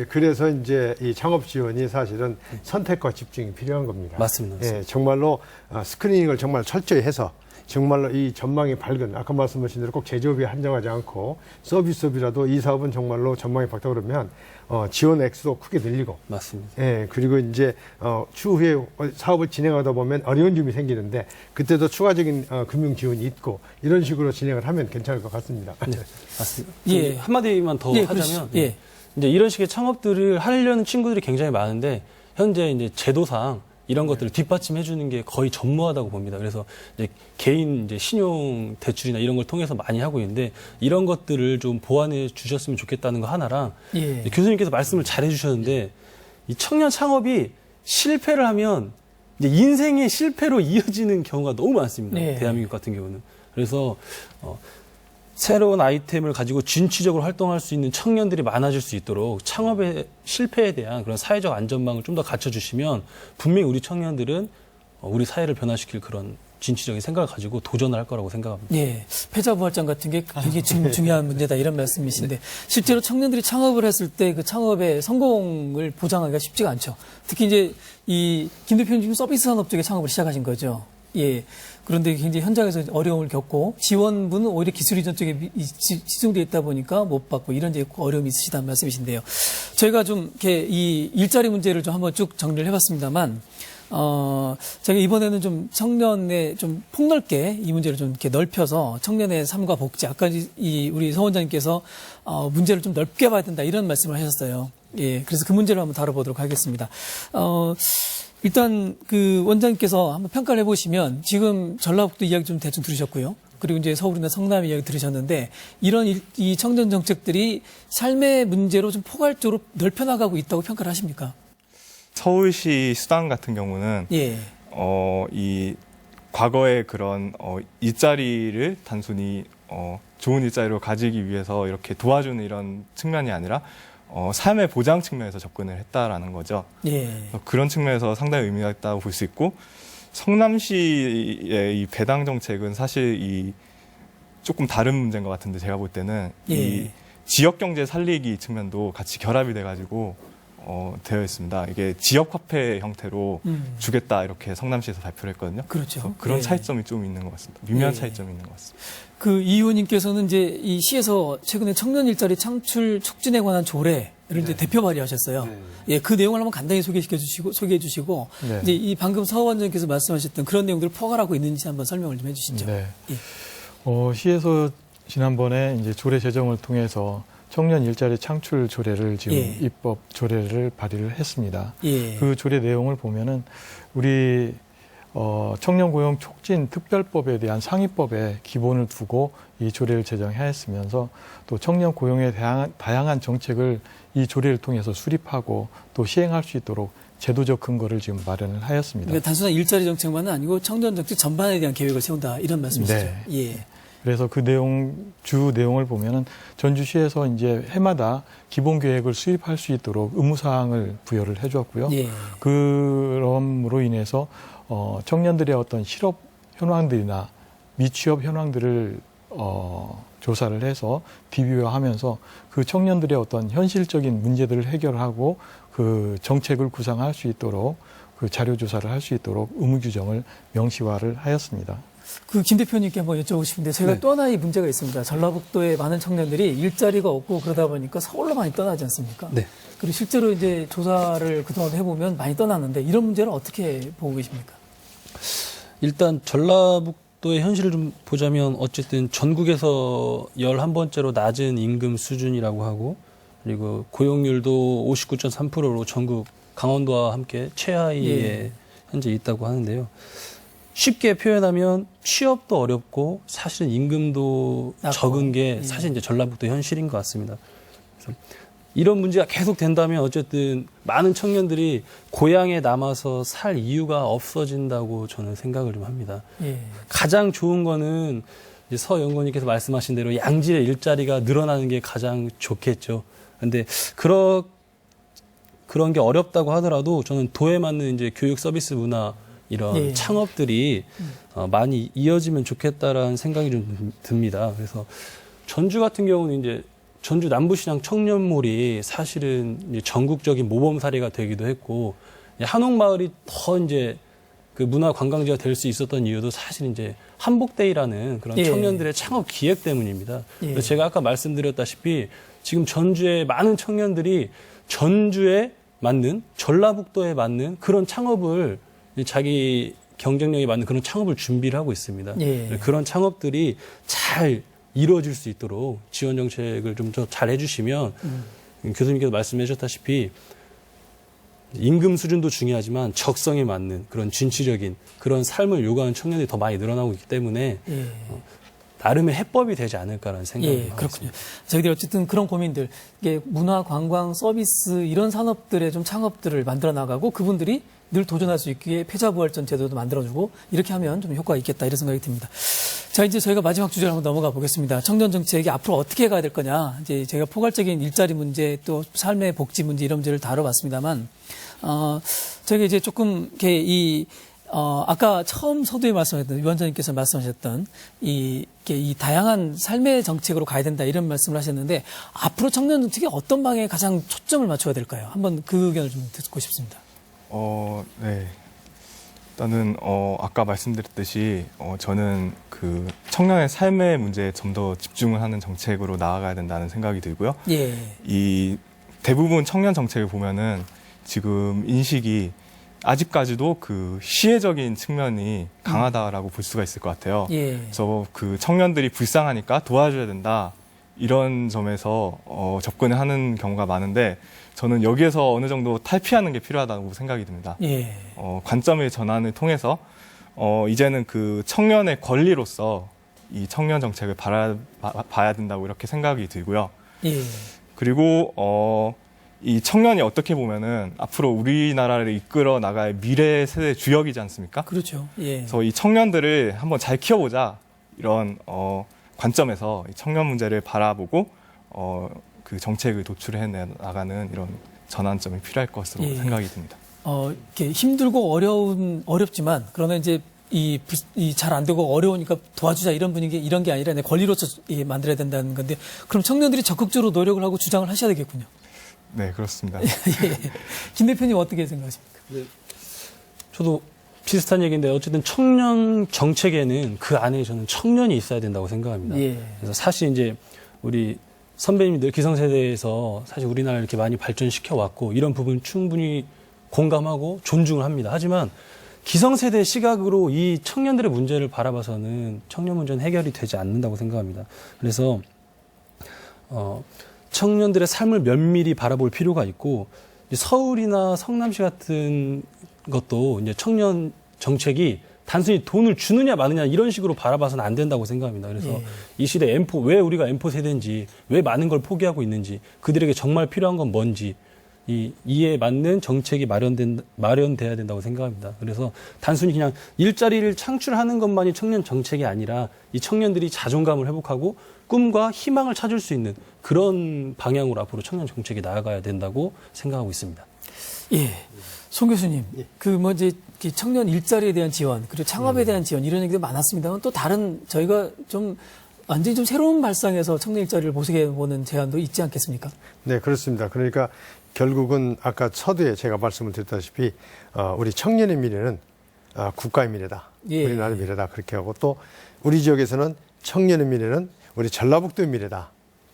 그래서 이제 이 창업 지원이 사실은 선택과 집중이 필요한 겁니다. 맞습니다. 정말로 스크리닝을 정말 철저히 해서 정말로 이 전망이 밝은, 아까 말씀하신 대로 꼭 제조업에 한정하지 않고 서비스업이라도 이 사업은 정말로 전망이 밝다 그러면 지원 액수도 크게 늘리고. 맞습니다. 그리고 이제 추후에 사업을 진행하다 보면 어려운 점이 생기는데 그때도 추가적인 금융 지원이 있고 이런 식으로 진행을 하면 괜찮을 것 같습니다. 네, 맞습니다. 한마디만 더 하자면 이제 이런 식의 창업들을 하려는 친구들이 굉장히 많은데 현재 이제 제도상 이런 것들을 뒷받침해 주는 게 거의 전무하다고 봅니다. 그래서 이제 개인 이제 신용 대출이나 이런 걸 통해서 많이 하고 있는데 이런 것들을 좀 보완해 주셨으면 좋겠다는 거 하나랑 교수님께서 말씀을 잘 해주셨는데 이 청년 창업이 실패를 하면 이제 인생의 실패로 이어지는 경우가 너무 많습니다. 대한민국 같은 경우는. 그래서 새로운 아이템을 가지고 진취적으로 활동할 수 있는 청년들이 많아질 수 있도록 창업의 실패에 대한 그런 사회적 안전망을 좀 더 갖춰주시면 분명히 우리 청년들은 우리 사회를 변화시킬 그런 진취적인 생각을 가지고 도전을 할 거라고 생각합니다. 패자부활전 같은 게 굉장히 중요한 문제다 이런 말씀이신데 실제로 청년들이 창업을 했을 때 그 창업의 성공을 보장하기가 쉽지가 않죠. 특히 이제 이 김 대표님 지금 서비스 산업 쪽에 창업을 시작하신 거죠. 그런데 굉장히 현장에서 어려움을 겪고 지원분은 오히려 기술 이전 쪽에 집중되어 있다 보니까 못 받고 이런 이제 어려움이 있으시다는 말씀이신데요. 저희가 좀 이렇게 이 일자리 문제를 좀 한번 쭉 정리를 해봤습니다만 제가 이번에는 좀 청년의 좀 폭넓게 이 문제를 좀 이렇게 넓혀서 청년의 삶과 복지, 아까 우리 서 원장님께서 문제를 좀 넓게 봐야 된다 이런 말씀을 하셨어요. 예, 그래서 그 문제를 한번 다뤄보도록 하겠습니다. 일단 그 원장님께서 한번 평가를 해보시면 지금 전라북도 이야기 좀 대충 들으셨고요. 그리고 이제 서울이나 성남 이야기 들으셨는데 이런 이 청년 정책들이 삶의 문제로 좀 포괄적으로 넓혀나가고 있다고 평가를 하십니까? 서울시 수당 같은 경우는 예. 이 과거의 그런 일자리를 단순히 좋은 일자리로 가지기 위해서 이렇게 도와주는 이런 측면이 아니라 삶의 보장 측면에서 접근을 했다라는 거죠. 예. 그런 측면에서 상당히 의미가 있다고 볼 수 있고 성남시의 이 배당 정책은 사실 조금 다른 문제인 것 같은데 제가 볼 때는 예. 이 지역 경제 살리기 측면도 같이 결합이 돼가지고 되어 있습니다. 이게 지역 화폐 형태로 주겠다 이렇게 성남시에서 발표를 했거든요. 그렇죠. 그런 예. 차이점이 좀 있는 것 같습니다. 미묘한 예. 차이점이 있는 것 같습니다. 그 이 의원님께서는 이제 이 시에서 최근에 청년 일자리 창출 촉진에 관한 조례를 이제 대표 발의하셨어요. 예, 그 내용을 한번 간단히 소개해 주시고 네. 이제 이 방금 서 원장님께서 말씀하셨던 그런 내용들을 포괄하고 있는지 한번 설명을 좀 해주시죠. 네. 예. 시에서 지난번에 이제 조례 제정을 통해서 청년 일자리 창출 조례를 지금 예. 입법 조례를 발의를 했습니다. 예. 그 조례 내용을 보면은 우리 청년 고용 촉진 특별법에 대한 상위법에 기본을 두고 이 조례를 제정하였으면서 또 청년 고용에 다양한 정책을 이 조례를 통해서 수립하고 또 시행할 수 있도록 제도적 근거를 지금 마련을 하였습니다. 그러니까 단순한 일자리 정책만은 아니고 청년 정책 전반에 대한 계획을 세운다 이런 말씀이시죠. 네. 예. 그래서 그 주 내용을 보면은 전주시에서 이제 해마다 기본 계획을 수립할 수 있도록 의무사항을 부여를 해주었고요. 예. 그럼으로 인해서 청년들의 어떤 실업 현황들이나 미취업 현황들을 조사를 해서 DB화하면서 그 청년들의 어떤 현실적인 문제들을 해결하고 그 정책을 구상할 수 있도록 그 자료 조사를 할 수 있도록 의무 규정을 명시화를 하였습니다. 그 김 대표님께 한번 여쭤보고 싶은데 제가 네. 또 하나의 문제가 있습니다. 전라북도에 많은 청년들이 일자리가 없고 그러다 보니까 서울로 많이 떠나지 않습니까? 네. 그리고 실제로 이제 조사를 그동안 해보면 많이 떠났는데 이런 문제는 어떻게 보고 계십니까? 일단 전라북도의 현실을 좀 보자면 어쨌든 전국에서 11번째로 낮은 임금 수준이라고 하고 그리고 고용률도 59.3%로 전국 강원도와 함께 최하위에 예. 현재 있다고 하는데요. 쉽게 표현하면 취업도 어렵고 사실은 임금도 낮고. 적은 게 예. 사실 이제 전라북도 현실인 것 같습니다. 그래서 이런 문제가 계속 된다면 어쨌든 많은 청년들이 고향에 남아서 살 이유가 없어진다고 저는 생각을 좀 합니다. 예. 가장 좋은 거는 이제 서 연구원님께서 말씀하신 대로 양질의 일자리가 늘어나는 게 가장 좋겠죠. 근데 그런 게 어렵다고 하더라도 저는 도에 맞는 이제 교육 서비스 문화 이런 예. 창업들이 많이 이어지면 좋겠다라는 생각이 좀 듭니다. 그래서 전주 같은 경우는 이제 전주 남부시장 청년몰이 사실은 이제 전국적인 모범 사례가 되기도 했고 한옥마을이 더 이제 그 문화 관광지가 될 수 있었던 이유도 사실 이제 한복데이라는 그런 예. 청년들의 창업 기획 때문입니다. 예. 그래서 제가 아까 말씀드렸다시피 지금 전주의 많은 청년들이 전주에 맞는 전라북도에 맞는 그런 창업을 자기 경쟁력에 맞는 그런 창업을 준비를 하고 있습니다. 예. 그런 창업들이 잘 이루어질 수 있도록 지원 정책을 좀 더 잘 해주시면 교수님께서 말씀해 주셨다시피 임금 수준도 중요하지만 적성에 맞는 그런 진취적인 그런 삶을 요구하는 청년들이 더 많이 늘어나고 있기 때문에 예. 나름의 해법이 되지 않을까라는 생각이 예, 그렇군요. 저희들이 어쨌든 그런 고민들, 이게 문화, 관광, 서비스 이런 산업들의 좀 창업들을 만들어 나가고 그분들이 늘 도전할 수 있게 패자부활전 제도도 만들어주고 이렇게 하면 좀 효과가 있겠다 이런 생각이 듭니다. 자, 이제 저희가 마지막 주제로 한번 넘어가 보겠습니다. 청년 정책이 앞으로 어떻게 가야 될 거냐. 이제 제가 포괄적인 일자리 문제 또 삶의 복지 문제 이런 문제를 다뤄봤습니다만, 저희가 이제 조금 이렇게 아까 처음 서두에 말씀하셨던 위원장님께서 말씀하셨던 이 다양한 삶의 정책으로 가야 된다 이런 말씀을 하셨는데 앞으로 청년 정책이 어떤 방향에 가장 초점을 맞춰야 될까요? 한번 그 의견을 좀 듣고 싶습니다. 네. 일단은 아까 말씀드렸듯이 저는 그 청년의 삶의 문제에 좀 더 집중을 하는 정책으로 나아가야 된다는 생각이 들고요. 예. 이 대부분 청년 정책을 보면은 지금 인식이 아직까지도 그 시혜적인 측면이 강하다라고 볼 수가 있을 것 같아요. 예. 그래서 그 청년들이 불쌍하니까 도와줘야 된다. 이런 점에서 접근을 하는 경우가 많은데 저는 여기에서 어느 정도 탈피하는 게 필요하다고 생각이 듭니다. 예. 관점의 전환을 통해서 이제는 그 청년의 권리로서 이 청년 정책을 봐야 된다고 이렇게 생각이 들고요. 예. 그리고 이 청년이 어떻게 보면은 앞으로 우리나라를 이끌어 나갈 미래 세대 주역이지 않습니까? 그렇죠. 예. 그래서 이 청년들을 한번 잘 키워보자 이런 관점에서 이 청년 문제를 바라보고 그 정책을 도출해 나가는 이런 전환점이 필요할 것으로 예. 생각이 듭니다. 이렇게 힘들고 어렵지만 그러나 이제 이 잘 안 되고 어려우니까 도와주자 이런 분위기 이런 게 아니라 내 권리로서 만들어야 된다는 건데 그럼 청년들이 적극적으로 노력을 하고 주장을 하셔야 되겠군요. 네, 그렇습니다. 예. 김 대표님 어떻게 생각하십니까? 저도 비슷한 얘기인데 어쨌든 청년 정책에는 그 안에 저는 청년이 있어야 된다고 생각합니다. 예. 그래서 사실 이제 우리 선배님들 기성세대에서 사실 우리나라를 이렇게 많이 발전시켜 왔고 이런 부분 충분히 공감하고 존중을 합니다. 하지만 기성세대 시각으로 이 청년들의 문제를 바라봐서는 청년 문제는 해결이 되지 않는다고 생각합니다. 그래서 청년들의 삶을 면밀히 바라볼 필요가 있고 서울이나 성남시 같은 것도 이제 청년 정책이 단순히 돈을 주느냐 마느냐 이런 식으로 바라봐서는 안 된다고 생각합니다. 그래서 예. 이 시대 M4 왜 우리가 M4 세대인지 왜 많은 걸 포기하고 있는지 그들에게 정말 필요한 건 뭔지 이에 맞는 정책이 마련돼야 된다고 생각합니다. 그래서 단순히 그냥 일자리를 창출하는 것만이 청년 정책이 아니라 이 청년들이 자존감을 회복하고 꿈과 희망을 찾을 수 있는 그런 방향으로 앞으로 청년 정책이 나아가야 된다고 생각하고 있습니다. 예. 송 교수님, 이제 청년 일자리에 대한 지원, 그리고 창업에 대한 지원, 이런 얘기도 많았습니다만 또 다른 저희가 좀 완전히 좀 새로운 발상에서 청년 일자리를 보시게 보는 제안도 있지 않겠습니까? 네, 그렇습니다. 그러니까 결국은 아까 서두에 제가 말씀을 드렸다시피 우리 청년의 미래는 국가의 미래다. 예. 우리나라의 미래다. 그렇게 하고 또 우리 지역에서는 청년의 미래는 우리 전라북도의 미래다.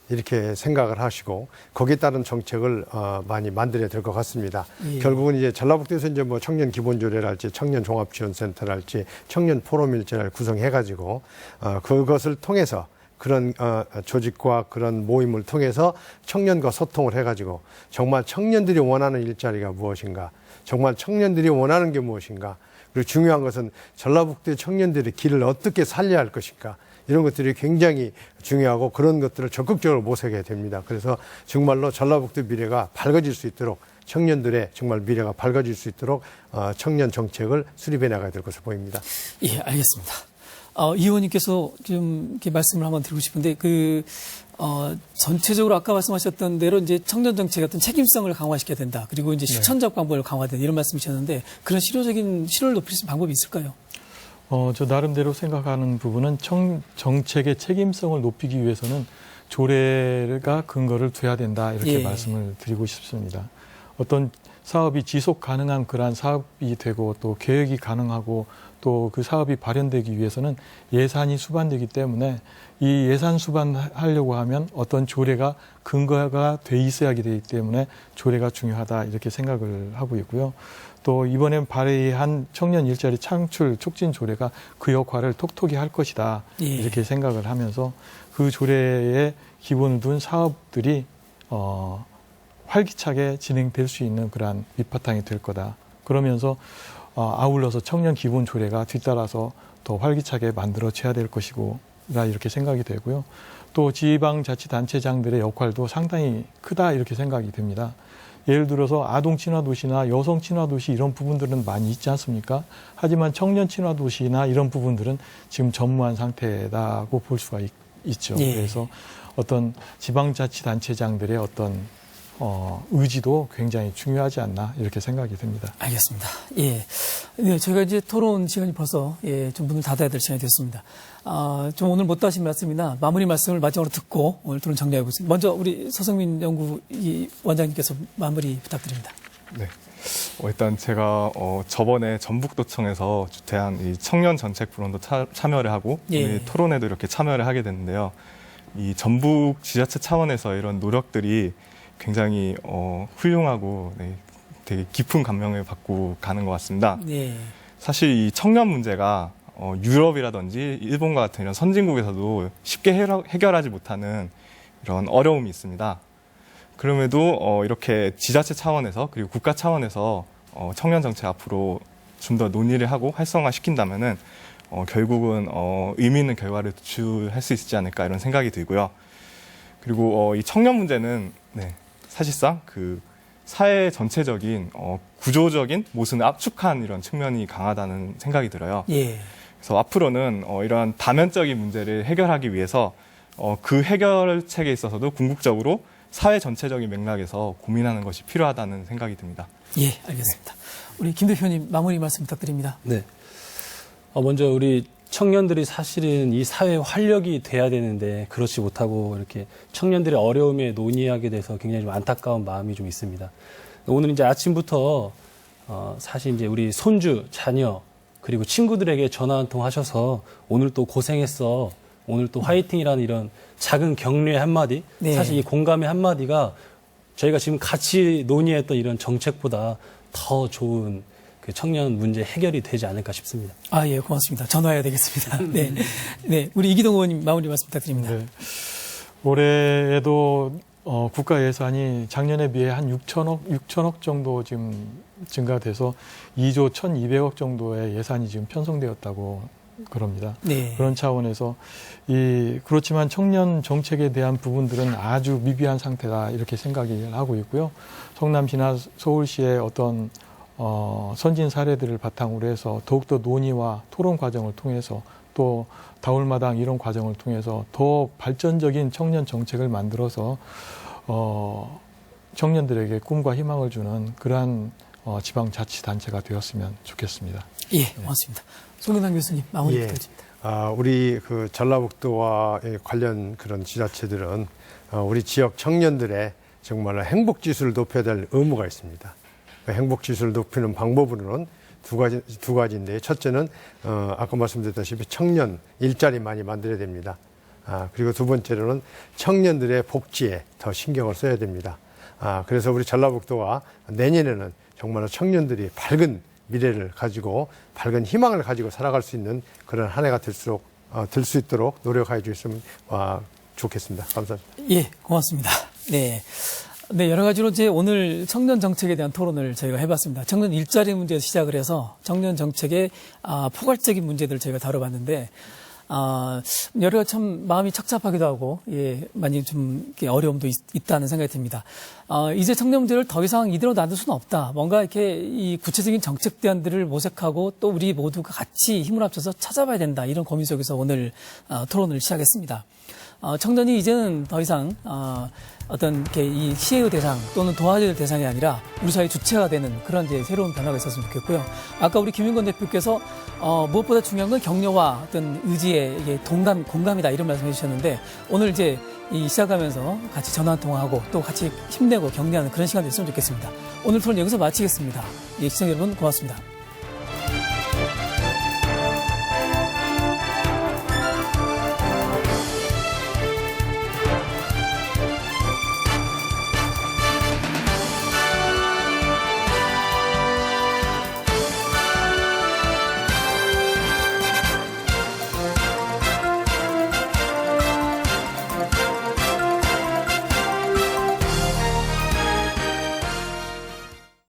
이렇게 생각을 하시고 거기에 따른 정책을 많이 만들어야 될 것 같습니다. 예. 결국은 이제 전라북도에서 이제 뭐 청년 기본조례랄지 청년 종합지원센터랄지 청년 포럼 일자리를 구성해가지고 그것을 통해서 그런 조직과 그런 모임을 통해서 청년과 소통을 해가지고 정말 청년들이 원하는 일자리가 무엇인가, 정말 청년들이 원하는 게 무엇인가, 그리고 중요한 것은 전라북도의 청년들의 길을 어떻게 살려야 할 것인가, 이런 것들이 굉장히 중요하고 그런 것들을 적극적으로 모색해야 됩니다. 그래서 정말로 전라북도 미래가 밝아질 수 있도록 청년들의 정말 미래가 밝아질 수 있도록 청년 정책을 수립해 나가야 될 것으로 보입니다. 예, 알겠습니다. 이 의원님께서 좀 이렇게 말씀을 한번 드리고 싶은데 전체적으로 아까 말씀하셨던 대로 이제 청년 정책 같은 책임성을 강화시켜야 된다. 그리고 이제 실천적 방법을 강화해야 된다. 이런 말씀이셨는데 그런 실효를 높일 수 있는 방법이 있을까요? 저 나름대로 생각하는 부분은 정책의 책임성을 높이기 위해서는 조례가 근거를 둬야 된다. 이렇게 예. 말씀을 드리고 싶습니다. 어떤 사업이 지속 가능한 그러한 사업이 되고 또 계획이 가능하고 또 그 사업이 발현되기 위해서는 예산이 수반되기 때문에 이 예산 수반하려고 하면 어떤 조례가 근거가 돼 있어야 되기 때문에 조례가 중요하다 이렇게 생각을 하고 있고요. 또 이번에 발의한 청년 일자리 창출 촉진 조례가 그 역할을 톡톡히 할 것이다 예. 이렇게 생각을 하면서 그 조례에 기본을 둔 사업들이 활기차게 진행될 수 있는 그러한 밑바탕이 될 거다. 그러면서 아울러서 청년 기본 조례가 뒤따라서 더 활기차게 만들어져야 될 것이고 이렇게 생각이 되고요. 또 지방자치단체장들의 역할도 상당히 크다 이렇게 생각이 됩니다. 예를 들어서 아동 친화 도시나 여성 친화 도시 이런 부분들은 많이 있지 않습니까? 하지만 청년 친화 도시나 이런 부분들은 지금 전무한 상태라고 볼 수가 있죠. 예. 그래서 어떤 지방자치단체장들의 어떤 의지도 굉장히 중요하지 않나 이렇게 생각이 듭니다. 알겠습니다. 예. 네, 저희가 이제 토론 시간이 벌써 좀 문을 닫아야 될 시간이 됐습니다. 좀 오늘 못 하신 말씀이나 마무리 말씀을 마지막으로 듣고 오늘 토론 정리해보겠습니다. 먼저 우리 서성민 연구 원장님께서 마무리 부탁드립니다. 네. 일단 제가 저번에 전북도청에서 주최한 이 청년 정책 불원도 참여를 하고 예. 오늘 토론에도 이렇게 참여를 하게 됐는데요. 이 전북 지자체 차원에서 이런 노력들이 굉장히 훌륭하고 되게 깊은 감명을 받고 가는 것 같습니다. 네. 사실 이 청년 문제가 유럽이라든지 일본과 같은 이런 선진국에서도 쉽게 해결하지 못하는 이런 어려움이 있습니다. 그럼에도 이렇게 지자체 차원에서 그리고 국가 차원에서 청년 정책 앞으로 좀 더 논의를 하고 활성화시킨다면은 결국은 의미 있는 결과를 도출할 수 있지 않을까 이런 생각이 들고요. 그리고 이 청년 문제는 네, 사실상 그 사회 전체적인 구조적인 모순을 압축한 이런 측면이 강하다는 생각이 들어요. 예. 그래서 앞으로는 이러한 다면적인 문제를 해결하기 위해서 그 해결책에 있어서도 궁극적으로 사회 전체적인 맥락에서 고민하는 것이 필요하다는 생각이 듭니다. 예, 알겠습니다. 우리 김 대표님 마무리 말씀 부탁드립니다. 네. 먼저 우리 청년들이 사실은 이 사회 활력이 돼야 되는데 그렇지 못하고 이렇게 청년들의 어려움에 논의하게 돼서 굉장히 좀 안타까운 마음이 좀 있습니다. 오늘 이제 아침부터 사실 이제 우리 손주, 자녀 그리고 친구들에게 전화 한 통 하셔서 오늘 또 고생했어. 오늘 또 화이팅이라는 이런 작은 격려의 한마디, 네. 사실 이 공감의 한마디가 저희가 지금 같이 논의했던 이런 정책보다 더 좋은 그 청년 문제 해결이 되지 않을까 싶습니다. 아, 예, 고맙습니다. 전화해야 되겠습니다. 네. 네. 우리 이기동 의원님 마무리 말씀 부탁드립니다. 네. 올해에도 국가 예산이 작년에 비해 한 6천억 정도 지금 증가돼서 2조 1,200억 정도의 예산이 지금 편성되었다고 그럽니다. 네. 그런 차원에서 그렇지만 청년 정책에 대한 부분들은 아주 미비한 상태다 이렇게 생각을 하고 있고요. 성남시나 서울시의 어떤 선진 사례들을 바탕으로 해서 더욱더 논의와 토론 과정을 통해서 또 다울마당 이런 과정을 통해서 더 발전적인 청년 정책을 만들어서 청년들에게 꿈과 희망을 주는 그러한 지방자치단체가 되었으면 좋겠습니다. 예, 고맙습니다. 송영남 교수님 마무리 예. 부탁드립니다. 우리 그 전라북도와 관련 그런 지자체들은 우리 지역 청년들의 정말 행복 지수를 높여야 될 의무가 있습니다. 그 행복 지수를 높이는 방법으로는 두 가지인데, 첫째는 아까 말씀드렸다시피 청년 일자리 많이 만들어야 됩니다. 그리고 두 번째로는 청년들의 복지에 더 신경을 써야 됩니다. 그래서 우리 전라북도가 내년에는 정말 청년들이 밝은 미래를 가지고 밝은 희망을 가지고 살아갈 수 있는 그런 한 해가 될 수 있도록 노력해 주셨으면 좋겠습니다. 감사합니다. 예, 고맙습니다. 네. 네, 여러 가지로 이제 오늘 청년 정책에 대한 토론을 저희가 해봤습니다. 청년 일자리 문제에서 시작을 해서 청년 정책의 포괄적인 문제들을 저희가 다뤄봤는데, 여러 가지 참 마음이 착잡하기도 하고, 예, 많이 좀 이렇게 어려움도 있다는 생각이 듭니다. 이제 청년 문제를 더 이상 이대로 놔둘 수는 없다. 뭔가 이렇게 이 구체적인 정책 대안들을 모색하고 또 우리 모두가 같이 힘을 합쳐서 찾아봐야 된다. 이런 고민 속에서 오늘 토론을 시작했습니다. 청년이 이제는 더 이상 어떤 이렇게 이 시혜의 대상 또는 도와줄 대상이 아니라 우리 사회 주체가 되는 그런 이제 새로운 변화가 있었으면 좋겠고요. 아까 우리 김윤건 대표께서 무엇보다 중요한 건 격려와 어떤 의지의 이게 공감이다 이런 말씀해 주셨는데, 오늘 이제 이 시작하면서 같이 전화 한 통화하고 또 같이 힘내고 격려하는 그런 시간이 됐으면 좋겠습니다. 오늘 토론 여기서 마치겠습니다. 예, 시청자 여러분 고맙습니다.